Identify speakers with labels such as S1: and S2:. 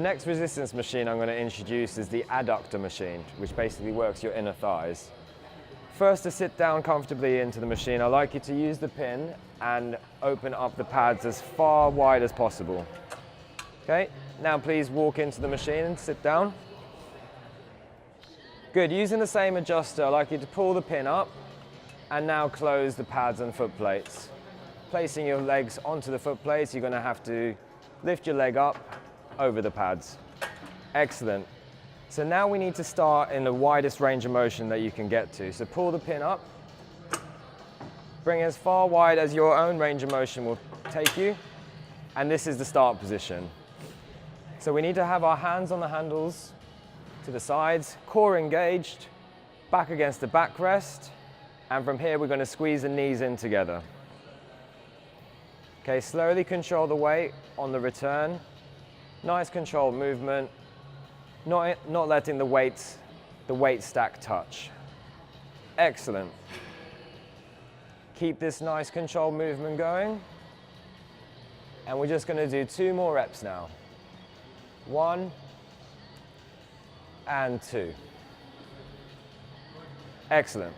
S1: next resistance machine I'm going to introduce is the adductor machine, which basically works your inner thighs. First, to sit down comfortably into the machine, I'd like you to use the pin and open up the pads as far wide as possible. Okay, now please walk into the machine and sit down. Good, using the same adjuster, I'd like you to pull the pin up and now close the pads and foot plates. Placing your legs onto the foot plates, you're going to have to lift your leg up over the pads. Excellent. So now we need to start in the widest range of motion that you can get to. So pull the pin up, bring it as far wide as your own range of motion will take you, and this is the start position. So we need to have our hands on the handles to the sides, core engaged, back against the backrest, and from here we're going to squeeze the knees in together. Okay, slowly control the weight on the return. Nice controlled movement. Not letting the weight stack touch. Excellent. Keep this nice controlled movement going. And we're just going to do 2 more reps now. 1 and 2. Excellent.